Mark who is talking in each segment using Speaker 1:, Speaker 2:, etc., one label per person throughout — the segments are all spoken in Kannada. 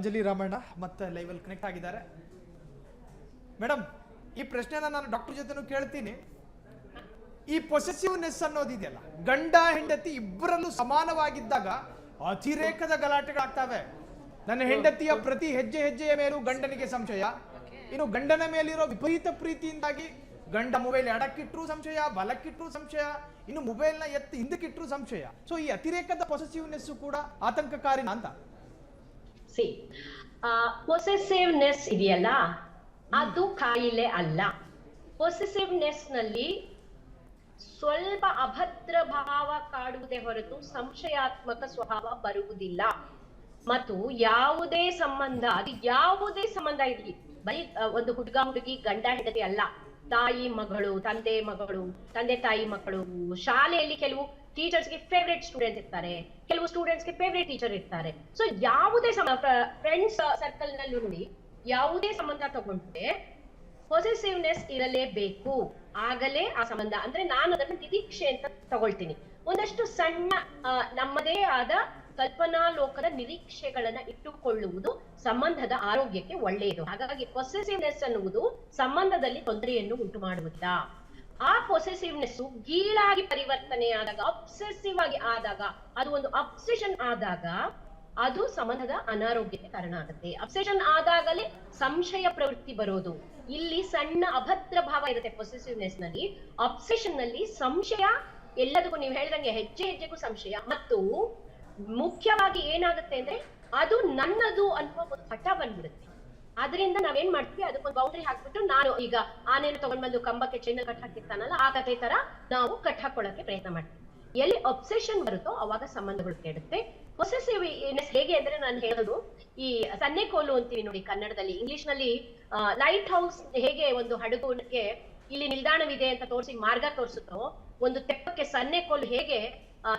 Speaker 1: ಅಂಜಲಿ ರಾಮಣ್ಣ ಮತ್ತೆ ಲೈವಲ್ಲಿ ಕನೆಕ್ಟ್ ಆಗಿದ್ದಾರೆ. ಮೇಡಮ್, ಈ ಪ್ರಶ್ನೆನ ನಾನು ಡಾಕ್ಟರ್ ಜೊತೆನೂ ಕೇಳ್ತೀನಿ. ಈ ಪೊಸೆಸಿವ್ನೆಸ್ ಅನ್ನೋದಿದೆಯಲ್ಲ, ಗಂಡ ಹೆಂಡತಿ ಇಬ್ಬರಲ್ಲೂ ಸಮಾನವಾಗಿದ್ದಾಗ ಅತಿರೇಕದ ಗಲಾಟೆಗಳಾಗ್ತವೆ. ನನ್ನ ಹೆಂಡತಿಯ ಪ್ರತಿ ಹೆಜ್ಜೆಯ ಮೇಲೂ ಗಂಡನಿಗೆ ಸಂಶಯ, ಇನ್ನು ಗಂಡನ ಮೇಲಿರೋ ವಿಪರೀತ ಪ್ರೀತಿಯಿಂದಾಗಿ ಗಂಡ ಮೊಬೈಲ್ ಎಡಕ್ಕಿಟ್ರು ಸಂಶಯ, ಬಲಕ್ಕಿಟ್ರು ಸಂಶಯ, ಇನ್ನು ಮೊಬೈಲ್ನ ಎತ್ತಿ ಹಿಂದಕ್ಕಿಟ್ರು ಸಂಶಯ. ಸೊ ಈ ಅತಿರೇಕದ ಪೊಸೆಸಿವ್ನೆಸ್ ಕೂಡ ಆತಂಕಕಾರಿನ ಅಂತ.
Speaker 2: ಪೊಸೆಸಿವ್ನೆಸ್ ಇದೆಯಲ್ಲ, ಅದು ಕಾಯಿಲೆ ಅಲ್ಲ. ಪೊಸೆಸಿವ್ನೆಸ್ ನಲ್ಲಿ ಸ್ವಲ್ಪ ಅಭದ್ರ ಭಾವ ಕಾಡುವುದೇ ಹೊರತು ಸಂಶಯಾತ್ಮಕ ಸ್ವಭಾವ ಬರುವುದಿಲ್ಲ. ಮತ್ತು ಯಾವುದೇ ಸಂಬಂಧ, ಅದು ಯಾವುದೇ ಸಂಬಂಧ ಇರಲಿ, ಬರೀ ಒಂದು ಹುಡುಗ ಹುಡುಗಿ ಗಂಡ ಹೆಂಡತಿ ಅಲ್ಲ, ತಾಯಿ ಮಗಳು, ತಂದೆ ತಾಯಿ ಮಕ್ಕಳು, ಶಾಲೆಯಲ್ಲಿ ಕೆಲವು ಟೀಚರ್ಸ್ಗೆ ಫೇವ್ರೇಟ್ ಸ್ಟೂಡೆಂಟ್ ಇರ್ತಾರೆ, ಕೆಲವು ಸ್ಟೂಡೆಂಟ್ಸ್ಗೆ ಫೇವ್ರೇಟ್ ಟೀಚರ್ ಇರ್ತಾರೆ. ಸೊ ಯಾವುದೇ ಫ್ರೆಂಡ್ಸ್ ಸರ್ಕಲ್ ನಲ್ಲೂ ನೋಡಿ, ಯಾವುದೇ ಸಂಬಂಧ ತಗೊಂಡ್ರೆ ಪೊಸೆಸಿವ್ನೆಸ್ ಇರಲೇಬೇಕು. ಆಗಲೇ ಆ ಸಂಬಂಧ, ಅಂದ್ರೆ ನಾನು ಅದನ್ನು ನಿರೀಕ್ಷೆ ಅಂತ ತಗೊಳ್ತೀನಿ. ಒಂದಷ್ಟು ಸಣ್ಣ ನಮ್ಮದೇ ಆದ ಕಲ್ಪನಾ ಲೋಕದ ನಿರೀಕ್ಷೆಗಳನ್ನ ಇಟ್ಟುಕೊಳ್ಳುವುದು ಸಂಬಂಧದ ಆರೋಗ್ಯಕ್ಕೆ ಒಳ್ಳೆಯದು. ಹಾಗಾಗಿ ಪೊಸೆಸಿವ್ನೆಸ್ ಅನ್ನುವುದು ಸಂಬಂಧದಲ್ಲಿ ತೊಂದರೆಯನ್ನು ಉಂಟು ಮಾಡುವುದಿಲ್ಲ. ಆ ಪೊಸೆಸಿವ್ನೆಸ್ ಗೀಳಾಗಿ ಪರಿವರ್ತನೆ ಆದಾಗ, ಅಬ್ಸೆಸಿವ್ ಆಗಿ ಆದಾಗ, ಅದು ಒಂದು ಅಬ್ಸೆಷನ್ ಆದಾಗ ಅದು ಸಂಬಂಧದ ಅನಾರೋಗ್ಯಕ್ಕೆ ಕಾರಣ ಆಗುತ್ತೆ. ಅಬ್ಸೆಷನ್ ಆದಾಗಲೇ ಸಂಶಯ ಪ್ರವೃತ್ತಿ ಬರೋದು. ಇಲ್ಲಿ ಸಣ್ಣ ಅಭದ್ರ ಭಾವ ಇರುತ್ತೆ ಪೊಸೆಸಿವ್ನೆಸ್ ನಲ್ಲಿ. ಅಬ್ಸೆಷನ್ ನಲ್ಲಿ ಸಂಶಯ, ಎಲ್ಲದಕ್ಕೂ ನೀವು ಹೇಳಿದಂಗೆ ಹೆಜ್ಜೆಗೂ ಸಂಶಯ. ಮತ್ತು ಮುಖ್ಯವಾಗಿ ಏನಾಗುತ್ತೆ ಅಂದ್ರೆ ಅದು ನನ್ನದು ಅನ್ನುವ ಒಂದು ಹಠ ಬಂದ್ಬಿಡುತ್ತೆ. ಅದರಿಂದ ನಾವೇನ್ ಮಾಡ್ತೀವಿ, ಅದಕ್ಕೊಂದು ಬೌಂಡ್ರಿ ಹಾಕ್ಬಿಟ್ಟು, ನಾನು ಈಗ ಆನೇನು ತಗೊಂಡ್ ಬಂದು ಕಂಬಕ್ಕೆ ಚೈನ್ ಕಟ್ ಹಾಕಿರ್ತಾನಲ್ಲ, ಆ ಕಥೆ ತರ ನಾವು ಕಟ್ ಹಾಕೊಳ್ಳಕ್ಕೆ ಪ್ರಯತ್ನ ಮಾಡ್ತೀವಿ. ಎಲ್ಲಿ ಅಬ್ಸೆಷನ್ ಬರುತ್ತೋ ಅವಾಗ ಸಂಬಂಧಗಳು ಕೆಡುತ್ತೆ. ಪೊಸೆಸಿವ್ನೆಸ್ ಹೇಗೆ ಅಂದ್ರೆ, ನಾನು ಹೇಳೋದು ಈ ಸನ್ನೆಕೋಲು ಅಂತೀವಿ ನೋಡಿ ಕನ್ನಡದಲ್ಲಿ. ಇಂಗ್ಲಿಷ್ ನಲ್ಲಿ ಲೈಟ್ ಹೌಸ್ ಹೇಗೆ ಒಂದು ಹಡಗುಗೆ ಇಲ್ಲಿ ನಿಲ್ದಾಣವಿದೆ ಅಂತ ತೋರಿಸಿ ಮಾರ್ಗ ತೋರಿಸುತ್ತೋ, ಒಂದು ತೆಪ್ಪಕ್ಕೆ ಸನ್ನೆಕೋಲು ಹೇಗೆ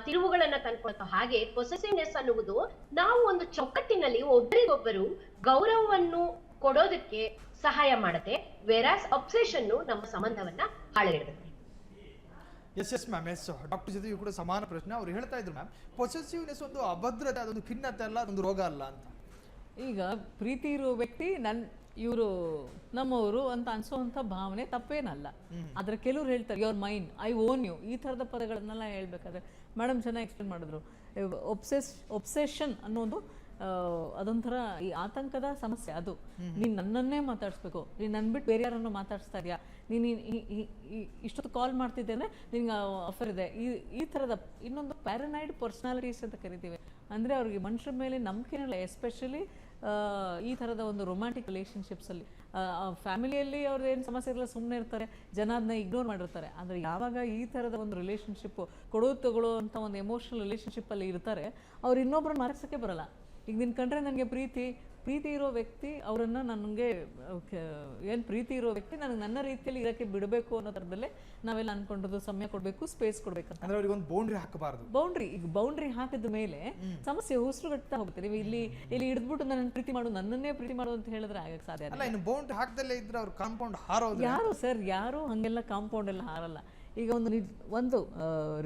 Speaker 2: ತಿರುವುಗಳನ್ನ ತಂದ್ಕೊಳ್ತೋ, ಹಾಗೆ ಪೊಸೆಸಿವ್ನೆಸ್ ಅನ್ನುವುದು ನಾವು ಒಂದು ಚೌಕಟ್ಟಿನಲ್ಲಿ ಒಬ್ಬರಿಗೊಬ್ಬರು ಗೌರವವನ್ನು ಕೊಡೋದಕ್ಕೆ ಸಹಾಯ ಮಾಡುತ್ತೆ. ವೆರಾಸ್ ಅಬ್ಸೆಷನ್ ನಮ್ಮ ಸಂಬಂಧವನ್ನ ಹಾಳೆಗೆಡುತ್ತೆ.
Speaker 1: ಎಸ್ ಮ್ಯಾಮ್, ಎಸ್ ಡಾಕ್ಟರ್ ಜೊತೆಗೂ ಕೂಡ ಸಮಾನ ಪ್ರಶ್ನೆ. ಅವ್ರು ಹೇಳ್ತಾ ಇದ್ರು ಮ್ಯಾಮ್, ಪೊಸೆಸಿವ್ನೆಸ್ ಒಂದು ಅಭದ್ರತೆ, ಅದೊಂದು ಖಿನ್ನತೆ ಅಲ್ಲ, ಅದೊಂದು ರೋಗ ಅಲ್ಲ ಅಂತ.
Speaker 3: ಈಗ ಪ್ರೀತಿ ಇರೋ ವ್ಯಕ್ತಿ ಇವರು ನಮ್ಮವರು ಅಂತ ಅನ್ಸೋವಂಥ ಭಾವನೆ ತಪ್ಪೇನಲ್ಲ. ಆದ್ರೆ ಕೆಲವ್ರು ಹೇಳ್ತಾರೆ your mind, I own you, ಈ ಥರದ ಪದಗಳನ್ನೆಲ್ಲ ಹೇಳ್ಬೇಕಾದ್ರೆ ಮೇಡಮ್ ಚೆನ್ನಾಗಿ ಎಕ್ಸ್ಪ್ಲೇನ್ ಮಾಡಿದ್ರು. ಒಬ್ಸೆಷನ್ ಅನ್ನೋದು ಅದೊಂಥರ ಈ ಆತಂಕದ ಸಮಸ್ಯೆ. ಅದು ನೀನು ನನ್ನನ್ನೇ ಮಾತಾಡಿಸ್ಬೇಕು, ನೀನು ನನ್ನ ಬಿಟ್ಟು ಬೇರೆ ಯಾರನ್ನು ಮಾತಾಡಿಸ್ತಾ ಇದೆಯಾ, ನೀನು ಇಷ್ಟೊತ್ತು ಕಾಲ್ ಮಾಡ್ತಿದ್ದೇನೆ, ನಿನ್ಗೆ ಆಫರ್ ಇದೆ, ಈ ಥರದ ಇನ್ನೊಂದು ಪ್ಯಾರನೈಡ್ ಪರ್ಸನಾಲಿಟೀಸ್ ಅಂತ ಕರಿತೀವಿ. ಅಂದರೆ ಅವ್ರಿಗೆ ಮನುಷ್ಯರ ಮೇಲೆ ನಂಬಿಕೆನಲ್ಲ. ಎಸ್ಪೆಷಲಿ ಈ ಥರದ ಒಂದು ರೊಮ್ಯಾಂಟಿಕ್ ರಿಲೇಷನ್ಶಿಪ್ಸಲ್ಲಿ, ಫ್ಯಾಮಿಲಿಯಲ್ಲಿ ಅವ್ರದ್ದು ಏನು ಸಮಸ್ಯೆ ಇರಲ್ಲ, ಸುಮ್ಮನೆ ಇರ್ತಾರೆ, ಜನ ಅದನ್ನ ಇಗ್ನೋರ್ ಮಾಡಿರ್ತಾರೆ. ಆದರೆ ಯಾವಾಗ ಈ ಥರದ ಒಂದು ರಿಲೇಷನ್ಶಿಪ್ಪು ತಗೊಳ್ಳೋ ಅಂತ ಒಂದು ಎಮೋಷನಲ್ ರಿಲೇಷನ್ಶಿಪ್ಪಲ್ಲಿ ಇರ್ತಾರೆ, ಅವ್ರು ಇನ್ನೊಬ್ಬರನ್ನ ಮಾರ್ಸೋಕ್ಕೆ ಬರಲ್ಲ. ಈಗ ನಿನ್ನ ಕಂಡ್ರೆ ನನಗೆ ಪ್ರೀತಿ ಇರೋ ವ್ಯಕ್ತಿ, ಅವರನ್ನು ನನಗೆ ಏನು ಪ್ರೀತಿ ಇರೋ ವ್ಯಕ್ತಿ ನನಗೆ ನನ್ನ ರೀತಿಯಲ್ಲಿ ಇರೋಕ್ಕೆ ಬಿಡಬೇಕು ಅನ್ನೋ ಥರದಲ್ಲೇ ನಾವೆಲ್ಲ ಅನ್ಕೊಂಡಿರೋದು. ಸಮಯ ಕೊಡಬೇಕು, ಸ್ಪೇಸ್ ಕೊಡಬೇಕಂತ.
Speaker 1: ಅಂದ್ರೆ ಅವ್ರಿಗೆ ಒಂದು ಬೌಂಡ್ರಿ ಹಾಕಬಾರ್ದು.
Speaker 3: ಬೌಂಡ್ರಿ ಹಾಕಿದ ಮೇಲೆ ಸಮಸ್ಯೆ ಉಸಿರುಗಟ್ತಾ ಹೋಗುತ್ತೆ. ನೀವು ಇಲ್ಲಿ ಹಿಡಿದ್ಬಿಟ್ಟು ನನ್ನನ್ನು ಪ್ರೀತಿ ಮಾಡು, ನನ್ನನ್ನೇ ಪ್ರೀತಿ ಮಾಡು ಅಂತ ಹೇಳಿದ್ರೆ ಆಗಕ್ಕೆ ಸಾಧ್ಯ
Speaker 1: ಅಲ್ಲ. ಇನ್ನು ಬೌಂಡ್ರಿ ಹಾಕದಲ್ಲೇ ಇದ್ರೆ ಅವ್ರು ಕಾಂಪೌಂಡ್ ಹಾರೋದು.
Speaker 3: ಯಾರು ಹಂಗೆಲ್ಲ ಕಾಂಪೌಂಡ್ ಎಲ್ಲ ಹಾರಲ್ಲ. ಈಗ ಒಂದು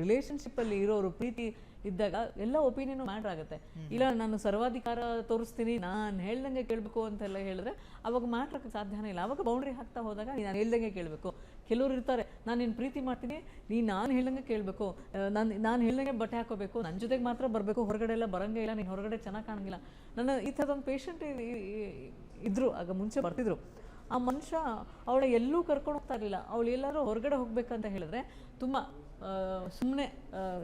Speaker 3: ರಿಲೇಷನ್ಶಿಪ್ಪಲ್ಲಿ ಇರೋರು ಪ್ರೀತಿ ಇದ್ದಾಗ ಎಲ್ಲ ಒಪಿನಿಯನ್ ಮ್ಯಾಟ್ರ್ ಆಗುತ್ತೆ. ಇಲ್ಲ ನಾನು ಸರ್ವಾಧಿಕಾರ ತೋರಿಸ್ತೀನಿ, ನಾನು ಹೇಳ್ದಂಗೆ ಕೇಳಬೇಕು ಅಂತೆಲ್ಲ ಹೇಳಿದ್ರೆ ಅವಾಗ ಮ್ಯಾಟ್ರ್ ಆಗಕ್ಕೆ ಸಾಧ್ಯನೇ ಇಲ್ಲ. ಅವಾಗ ಬೌಂಡ್ರಿ ಹಾಕ್ತಾ ಹೋದಾಗ ನಾನು ಹೇಳ್ದಂಗೆ ಕೇಳಬೇಕು. ಕೆಲವ್ರು ಇರ್ತಾರೆ, ನಾನು ನಿನ್ನ ಪ್ರೀತಿ ಮಾಡ್ತೀನಿ, ನಾನು ಹೇಳ್ದಂಗೆ ಕೇಳಬೇಕು, ನಾನು ಹೇಳ್ದಂಗೆ ಬಟ್ಟೆ ಹಾಕೋಬೇಕು, ನನ್ನ ಜೊತೆಗೆ ಮಾತ್ರ ಬರಬೇಕು, ಹೊರಗಡೆ ಎಲ್ಲ ಬರೋಂಗೆ ಇಲ್ಲ, ನೀನು ಹೊರಗಡೆ ಚೆನ್ನಾಗಿ ಕಾಣಂಗಿಲ್ಲ. ನನ್ನ ಈ ಥರದೊಂದು ಪೇಷಂಟ್ ಇದ್ರು, ಆಗ ಮುಂಚೆ ಬರ್ತಿದ್ರು. ಆ ಮನುಷ್ಯ ಅವಳ ಎಲ್ಲೂ ಕರ್ಕೊಂಡು ಹೋಗ್ತಾ ಇರಲಿಲ್ಲ. ಅವಳು ಎಲ್ಲರೂ ಹೊರಗಡೆ ಹೋಗ್ಬೇಕಂತ ಹೇಳಿದ್ರೆ ತುಂಬ ಸುಮ್ಮನೆ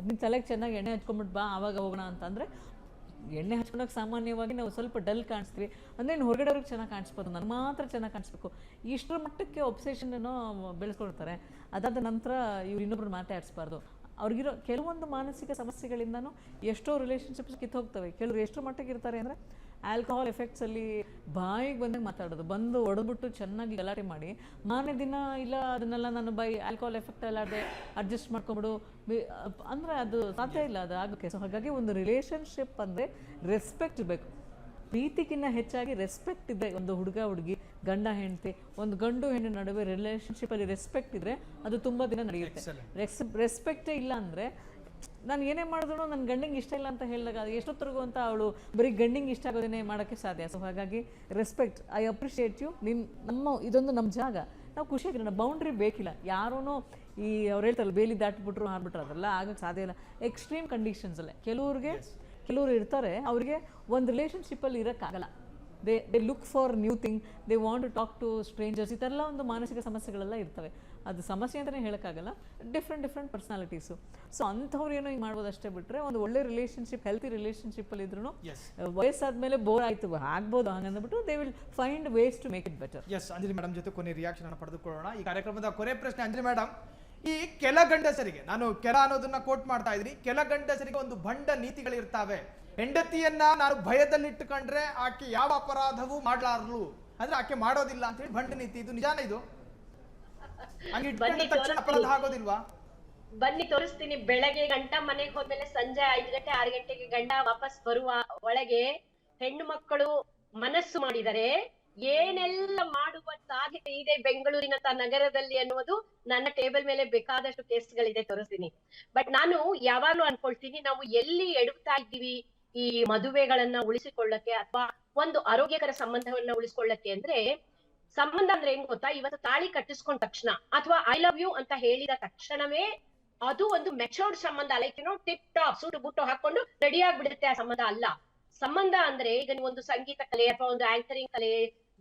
Speaker 3: ನಿನ್ನ ತಲೆಗೆ ಚೆನ್ನಾಗಿ ಎಣ್ಣೆ ಹಚ್ಕೊಂಡ್ಬಿಟ್ಟು ಬಾ, ಆವಾಗ ಹೋಗೋಣ ಅಂತಂದರೆ, ಎಣ್ಣೆ ಹಚ್ಕೊಂಡಾಗ ಸಾಮಾನ್ಯವಾಗಿ ನಾವು ಸ್ವಲ್ಪ ಡಲ್ ಕಾಣಿಸ್ತೀವಿ. ಅಂದರೆ ಇನ್ನು ಹೊರಗಡೆವ್ರಿಗೆ ಚೆನ್ನಾಗಿ ಕಾಣಿಸ್ಬೋದು, ನನಗೆ ಮಾತ್ರ ಚೆನ್ನಾಗಿ ಕಾಣಿಸ್ಬೇಕು, ಇಷ್ಟರ ಮಟ್ಟಕ್ಕೆ ಒಬ್ಸೆಷನನ್ನು ಬೆಳೆಸ್ಕೊಳ್ತಾರೆ. ಅದಾದ ನಂತರ ಇವ್ರು ಇನ್ನೊಬ್ರು ಮಾತಾಡಿಸ್ಬಾರ್ದು. ಅವ್ರಿಗಿರೋ ಕೆಲವೊಂದು ಮಾನಸಿಕ ಸಮಸ್ಯೆಗಳಿಂದನೂ ಎಷ್ಟೋ ರಿಲೇಷನ್ಶಿಪ್ಸ್ ಕಿತ್ತೋಗ್ತವೆ. ಕೆಲವರು ಎಷ್ಟು ಮಟ್ಟಿಗೆ ಇರ್ತಾರೆ ಅಂದರೆ, ಆಲ್ಕೋಹಾಲ್ ಎಫೆಕ್ಟ್ಸಲ್ಲಿ ಬಾಯಿಗೆ ಬಂದಾಗ ಮಾತಾಡೋದು, ಬಂದು ಹೊಡೆದ್ಬಿಟ್ಟು ಚೆನ್ನಾಗಿ ಗಲಾಟೆ ಮಾಡಿ ಮಾರನೇ ದಿನ ಇಲ್ಲ ಅದನ್ನೆಲ್ಲ ನಾನು ಆಲ್ಕೋಹಾಲ್ ಎಫೆಕ್ಟ್ ಎಲ್ಲಾದೆ ಅಡ್ಜಸ್ಟ್ ಮಾಡ್ಕೊಂಬಿಡು ಅಂದರೆ ಅದು ಸಾಧ್ಯ ಇಲ್ಲ, ಅದು ಆಗೋಕ್ಕೆ. ಸೊ ಹಾಗಾಗಿ ಒಂದು ರಿಲೇಷನ್ಶಿಪ್ ಅಂದರೆ ರೆಸ್ಪೆಕ್ಟ್ ಇರಬೇಕು. ಪ್ರೀತಿಗಿನ್ನ ಹೆಚ್ಚಾಗಿ ರೆಸ್ಪೆಕ್ಟ್ ಇದೆ. ಒಂದು ಹುಡುಗಿ, ಗಂಡ ಹೆಂಡತಿ, ಒಂದು ಗಂಡು ಹೆಣ್ಣು ನಡುವೆ ರಿಲೇಷನ್ಶಿಪ್ಪಲ್ಲಿ ರೆಸ್ಪೆಕ್ಟ್ ಇದ್ದರೆ ಅದು ತುಂಬ ದಿನ ನಡೆಯುತ್ತೆ. ರೆಸ್ಪೆಕ್ಟೇ ಇಲ್ಲ ಅಂದರೆ ನಾನು ಏನೇ ಮಾಡಿದ್ರು ನನ್ನ ಗಂಡಿಂಗೆ ಇಷ್ಟ ಇಲ್ಲ ಅಂತ ಹೇಳಿದಾಗ ಎಷ್ಟೊತ್ತರೆಗೂ ಅಂತ ಅವಳು ಬರೀ ಗಂಡಿಂಗೆ ಇಷ್ಟ ಆಗೋದೇನೆ ಮಾಡೋಕ್ಕೆ ಸಾಧ್ಯ. ಸೊ ಹಾಗಾಗಿ ರೆಸ್ಪೆಕ್ಟ್, ಐ ಅಪ್ರಿಷಿಯೇಟ್ ಯು, ಇದೊಂದು ನಮ್ಮ ಜಾಗ, ನಾವು ಖುಷಿಯಾಗಿರೋಣ, ಬೌಂಡ್ರಿ ಬೇಕಿಲ್ಲ. ಯಾರೂ ಈ ಅವ್ರು ಹೇಳ್ತಾರಲ್ಲ ಬೇಲಿ ದಾಟಿಬಿಟ್ರು ಹಾರ್ಬಿಟ್ರು ಅದೆಲ್ಲ ಆಗಕ್ಕೆ ಸಾಧ್ಯ ಇಲ್ಲ. ಎಕ್ಸ್ಟ್ರೀಮ್ ಕಂಡೀಷನ್ಸಲ್ಲೇ ಕೆಲವರು ಇರ್ತಾರೆ, ಅವ್ರಿಗೆ ಒಂದು ರಿಲೇಷನ್ಶಿಪ್ಪಲ್ಲಿ ಇರೋಕ್ಕಾಗಲ್ಲ. They look for new thing, they want to talk to strangers. ಈ ಥರ ಎಲ್ಲ ಒಂದು ಮಾನಸಿಕ ಸಮಸ್ಯೆಗಳೆಲ್ಲ ಇರ್ತವೆ. ಅದು ಸಮಸ್ಯೆ ಅಂತಲೇ ಹೇಳೋಕ್ಕಾಗಲ್ಲ, ಡಿಫ್ರೆಂಟ್ ಪರ್ಸ್ನಾಲಿಟೀಸು. ಸೊ ಅಂಥವ್ರು ಏನೋ ಹಿಂಗೆ ಮಾಡ್ಬೋದು ಅಷ್ಟೇ ಬಿಟ್ಟರೆ, ಒಂದು ಒಳ್ಳೆ ರಿಲೇಷನ್ಶಿಪ್, ಹೆಲ್ತಿ ರಿಲೇಷನ್ಶಿಪ್ಪಲ್ಲಿ ಇದ್ರೂ ವಯಸ್ಸಾದ್ಮೇಲೆ ಬೋರ್ ಆಯಿತು ಆಗ್ಬೋದು ಹಂಗಂದ್ಬಿಟ್ಟು they will find ways to make it better.
Speaker 1: Yes, Anjali madam ಜೊತೆ ಕೊನೆ ರಿಯಾಕ್ಷನ್ ಅನ್ನು ಪಡೆದುಕೊಳ್ಳೋಣ. ಈ ಕಾರ್ಯಕ್ರಮದ ಕೊನೆ ಪ್ರಶ್ನೆ ಅಂಜಲಿ ಮೇಡಮ್, ಈ ಕೆಲ ಗಂಡಸರಿಗೆ, ನಾನು ಕೆಲ ಅನ್ನೋದನ್ನ ಕೋಟ್ ಮಾಡ್ತಾ ಇದ್ದೀನಿ, ಕೆಲ ಗಂಡಸರಿಗೆ ಒಂದು ಭಂಡ ನೀತಿಗಳಿರ್ತಾವೆ. ಹೆಂಡತಿಯನ್ನ ನಾನು ಭಯದಲ್ಲಿಟ್ಟುಕೊಂಡ್ರೆ ಆಕೆ ಯಾವ ಅಪರಾಧವೂ ಮಾಡ್ಲಾರ್ಲು, ಅಂದ್ರೆ ಆಕೆ ಮಾಡೋದಿಲ್ಲ ಅಂತ ಹೇಳಿ ಭಂಡ ನೀತಿ. ಇದು ನಿಜಾನ? ಇದು ಹಂಗೆ ಇಟ್ಕೊಂಡ ತಕ್ಷಣ ಅಪರಾಧ ಆಗೋದಿಲ್ವಾ?
Speaker 2: ಬನ್ನಿ ತೋರಿಸ್ತೀನಿ. ಬೆಳಗ್ಗೆ ಗಂಟ ಮನೆಗೆ ಹೋದ್ಮೇಲೆ ಸಂಜೆ 5 ಗಂಟೆ 6 ಗಂಟೆಗೆ ಗಂಡ ವಾಪಸ್ ಬರುವ ಒಳಗೆ ಹೆಣ್ಣು ಮಕ್ಕಳು ಮನಸ್ಸು ಮಾಡಿದರೆ ಏನೆಲ್ಲ ಮಾಡುವ ಸಾಧ್ಯತೆ ಇದೆ ಬೆಂಗಳೂರಿನಂತ ನಗರದಲ್ಲಿ ಅನ್ನುವುದು ನನ್ನ ಟೇಬಲ್ ಮೇಲೆ ಬೇಕಾದಷ್ಟು ಕೇಸ್ಗಳಿದೆ, ತೋರಿಸ್ತೀನಿ. ಬಟ್ ನಾನು ಯಾವಾಗ್ಲೂ ಅನ್ಕೊಳ್ತೀನಿ, ನಾವು ಎಲ್ಲಿ ಎಡುತ್ತಾ ಇದ್ದೀವಿ ಈ ಮದುವೆಗಳನ್ನ ಉಳಿಸಿಕೊಳ್ಳಕ್ಕೆ ಅಥವಾ ಒಂದು ಆರೋಗ್ಯಕರ ಸಂಬಂಧವನ್ನ ಉಳಿಸ್ಕೊಳ್ಳಕ್ಕೆ ಅಂದ್ರೆ, ಸಂಬಂಧ ಅಂದ್ರೆ ಹೆಂಗ್ ಗೊತ್ತಾ, ಇವತ್ತು ತಾಳಿ ಕಟ್ಟಿಸ್ಕೊಂಡ ತಕ್ಷಣ ಅಥವಾ ಐ ಲವ್ ಯು ಅಂತ ಹೇಳಿದ ತಕ್ಷಣವೇ ಅದು ಒಂದು ಮೆಚೂರ್ಡ್ ಸಂಬಂಧ, ಲೈಕ್ ಟಿಪ್ ಟಾಪ್ ಸೂಟು ಬುಟ್ಟು ಹಾಕೊಂಡು ರೆಡಿ ಆಗ್ಬಿಡುತ್ತೆ. ಆ ಸಂಬಂಧ ಅಲ್ಲ. ಸಂಬಂಧ ಅಂದ್ರೆ ಈಗ ನೀವು ಒಂದು ಸಂಗೀತ ಕಲೆ ಅಥವಾ ಒಂದು ಆಂಕರಿಂಗ್ ಕಲೆ,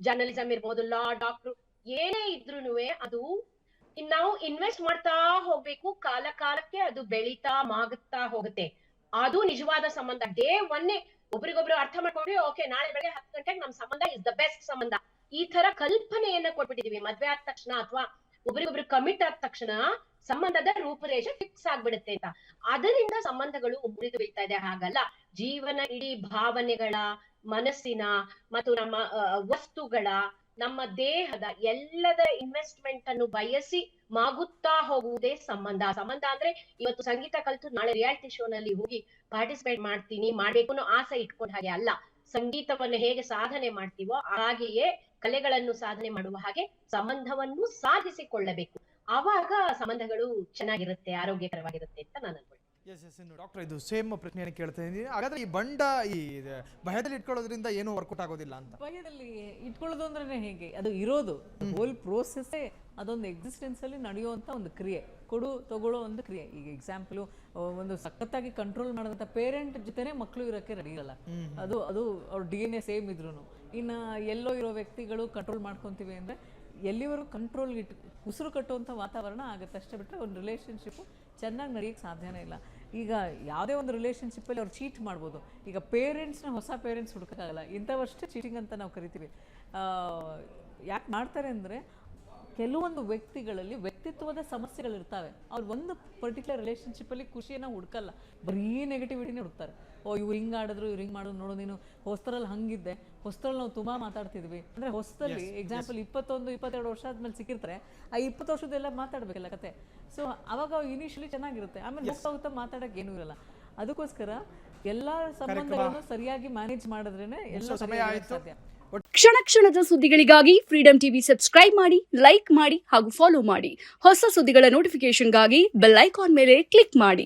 Speaker 2: ಜರ್ನಲಿಸಂ ಇರ್ಬೋದು, ಲಾ, ಡಾಕ್ಟ್ರು, ಏನೇ ಇದ್ರೂನು ಅದು ನಾವು ಇನ್ವೆಸ್ಟ್ ಮಾಡ್ತಾ ಹೋಗ್ಬೇಕು. ಕಾಲಕ್ಕೆ ಅದು ಬೆಳೀತಾ ಮಾಗುತ್ತಾ ಹೋಗುತ್ತೆ. ಅದು ನಿಜವಾದ ಸಂಬಂಧ. ಡೇ ಒನ್ನೇ ಒಬ್ರಿಗೊಬ್ರು ಅರ್ಥ ಮಾಡ್ಕೊಂಡ್ರೆ ಓಕೆ, ನಾಳೆ ಬೆಳಗ್ಗೆ 10 ಗಂಟೆಗೆ ನಮ್ ಸಂಬಂಧ ಇಸ್ ದ ಬೆಸ್ಟ್ ಸಂಬಂಧ. ಈ ತರ ಕಲ್ಪನೆಯನ್ನ ಕೊಟ್ಬಿಟ್ಟಿದೀವಿ. ಮದ್ವೆ ಆದ ತಕ್ಷಣ ಅಥವಾ ಒಬ್ರಿಗೊಬ್ರು ಕಮಿಟ್ ಆದ ತಕ್ಷಣ ಸಂಬಂಧದ ರೂಪರೇಷೆ ಫಿಕ್ಸ್ ಆಗ್ಬಿಡುತ್ತೆ ಅಂತ. ಅದರಿಂದ ಸಂಬಂಧಗಳು ಮುರಿದು ಬೀಳ್ತಾ ಇದೆ. ಹಾಗಲ್ಲ, ಜೀವನ ಇಡೀ ಭಾವನೆಗಳ, ಮನಸ್ಸಿನ ಮತ್ತು ನಮ್ಮ ವಸ್ತುಗಳ, ನಮ್ಮ ದೇಹದ ಎಲ್ಲದ ಇನ್ವೆಸ್ಟ್ಮೆಂಟ್ ಅನ್ನು ಬಯಸಿ ಮಾಗುತ್ತಾ ಹೋಗುವುದೇ ಸಂಬಂಧ. ಸಂಬಂಧ ಅಂದ್ರೆ ಇವತ್ತು ಸಂಗೀತ ಕಲಿತು ನಾಳೆ ರಿಯಾಲಿಟಿ ಶೋ ನಲ್ಲಿ ಹೋಗಿ ಪಾರ್ಟಿಸಿಪೇಟ್ ಮಾಡ್ತೀನಿ, ಮಾಡ್ಬೇಕು ಅನ್ನೋ ಆಸೆ ಇಟ್ಕೊಂಡ ಹಾಗೆ ಅಲ್ಲ. ಸಂಗೀತವನ್ನು ಹೇಗೆ ಸಾಧನೆ ಮಾಡ್ತೀವೋ ಹಾಗೆಯೇ ಕಲೆಗಳನ್ನು ಸಾಧನೆ ಮಾಡುವ ಹಾಗೆ ಸಂಬಂಧವನ್ನು ಸಾಧಿಸಿಕೊಳ್ಳಬೇಕು. ಆವಾಗ ಸಂಬಂಧಗಳು ಚೆನ್ನಾಗಿರುತ್ತೆ, ಆರೋಗ್ಯಕರವಾಗಿರುತ್ತೆ ಅಂತ ನಾನು ಅನ್ಕೊಳ್ತೀನಿ.
Speaker 1: ಡಾಕ್ಟರ್, ಇದು ಸೇಮ್ ಪ್ರಶ್ನೆಯನ್ನು ಕೇಳ್ತಾ ಇದ್ದೀನಿ. ಹಾಗಾದ್ರೆ ಈ ಬಂಡ ಈ ಭಯದಲ್ಲಿ ಇಟ್ಕೊಳ್ಳೋದ್ರಿಂದ ಏನು ವರ್ಕೌಟ್ ಆಗೋದಿಲ್ಲ ಅಂತ?
Speaker 3: ಭಯದಲ್ಲಿ ಇಟ್ಕೊಳ್ಳೋದು ಅಂದ್ರೆ ಹೇಗೆ, ಅದು ಇರೋದು ಹೋಲ್ ಪ್ರೋಸೆಸ್ಸೇ ಅದೊಂದು ಎಕ್ಸಿಸ್ಟೆನ್ಸ್ ಅಲ್ಲಿ ನಡೆಯುವಂತ ಒಂದು ಕ್ರಿಯೆ, ಕೊಡು ತಗೊಳ್ಳೋ ಒಂದು ಕ್ರಿಯೆ. ಈಗ ಎಕ್ಸಾಂಪಲ್, ಒಂದು ಸಖತ್ತಾಗಿ ಕಂಟ್ರೋಲ್ ಮಾಡೋದಂತ ಪೇರೆಂಟ್ ಜೊತೆನೆ ಮಕ್ಕಳು ಇರೋಕ್ಕೆ ರೆಡಿ ಇರಲ್ಲ. ಅದು ಅವ್ರ DNA ಸೇಮ್ ಇದ್ರು. ಇನ್ನು ಎಲ್ಲೋ ಇರೋ ವ್ಯಕ್ತಿಗಳು ಕಂಟ್ರೋಲ್ ಮಾಡ್ಕೊತೀವಿ ಅಂದ್ರೆ ಎಲ್ಲಿವರೆಗೂ ಕಂಟ್ರೋಲ್ ಉಸಿರು ಕಟ್ಟುವಂಥ ವಾತಾವರಣ ಆಗುತ್ತೆ ಅಷ್ಟೇ ಬಿಟ್ಟರೆ ಒಂದು ರಿಲೇಷನ್ಶಿಪ್ಪು ಚೆನ್ನಾಗಿ ನಡೆಯೋಕ್ಕೆ ಸಾಧ್ಯನೇ ಇಲ್ಲ. ಈಗ ಯಾವುದೇ ಒಂದು ರಿಲೇಷನ್ಶಿಪ್ಪಲ್ಲಿ ಅವ್ರು ಚೀಟ್ ಮಾಡ್ಬೋದು. ಈಗ ಪೇರೆಂಟ್ಸ್ನ ಹೊಸ ಪೇರೆಂಟ್ಸ್ ಹುಡುಕೋಕ್ಕಾಗಲ್ಲ, ಇಂಥವಷ್ಟೇ ಚೀಟಿಂಗ್ ಅಂತ ನಾವು ಕರಿತೀವಿ. ಯಾಕೆ ಮಾಡ್ತಾರೆ ಅಂದರೆ, ಕೆಲವೊಂದು ವ್ಯಕ್ತಿಗಳಲ್ಲಿ ವ್ಯಕ್ತಿತ್ವದ ಸಮಸ್ಯೆಗಳಿರ್ತವೆ. ಅವ್ರು ಒಂದು ಪರ್ಟಿಕ್ಯುಲರ್ ರಿಲೇಷನ್ಶಿಪ್ಪಲ್ಲಿ ಖುಷಿಯನ್ನು ಹುಡುಕಲ್ಲ, ಬರೀ ನೆಗೆಟಿವಿಟಿನೇ ಹುಡುಕ್ತಾರೆ. ಇವ್ರು ಹಿಂಗೆ ಆಡಿದ್ರು, ಇವ್ರು ಹಿಂಗೆ ಮಾಡೋದು, ನೋಡು ನೀನು ಹೊಸ್ತರಲ್ಲಿ ಹಂಗಿದ್ದೆ, ಹೊಸ್ತರಲ್ಲಿ ನಾವು ತುಂಬ ಮಾತಾಡ್ತಿದ್ವಿ ಅಂದರೆ, ಹೊಸ್ತಲ್ಲಿ ಎಕ್ಸಾಂಪಲ್ 21-22 ವರ್ಷ ಆದ್ಮೇಲೆ ಸಿಕ್ಕಿರ್ತಾರೆ, ಆ 20 ವರ್ಷದೆಲ್ಲ ಮಾತಾಡ್ಬೇಕಲ್ಲ ಕತೆ. ಸೊ ಅವಾಗ ಇನಿಷಿಯಲಿ ಚೆನ್ನಾಗಿರುತ್ತೆ, ಆಮೇಲೆ ಹೋಗ್ತಾ ಮಾತಾಡೋಕೆ ಏನೂ ಇರಲ್ಲ. ಅದಕ್ಕೋಸ್ಕರ ಎಲ್ಲ ಸಂಬಂಧಗಳನ್ನು ಸರಿಯಾಗಿ ಮ್ಯಾನೇಜ್ ಮಾಡಿದ್ರೇನೆ ಎಲ್ಲ ಸಾಧ್ಯ.
Speaker 4: ಕ್ಷಣದ ಸುದ್ದಿಗಳಿಗಾಗಿ ಫ್ರೀಡಂ ಟಿವಿ ಸಬ್ಸ್ಕ್ರೈಬ್ ಮಾಡಿ, ಲೈಕ್ ಮಾಡಿ ಹಾಗೂ ಫಾಲೋ ಮಾಡಿ. ಹೊಸ ಸುದ್ದಿಗಳ ನೋಟಿಫಿಕೇಶನ್ಗಾಗಿ ಬೆಲ್ ಐಕಾನ್ ಮೇಲೆ ಕ್ಲಿಕ್ ಮಾಡಿ.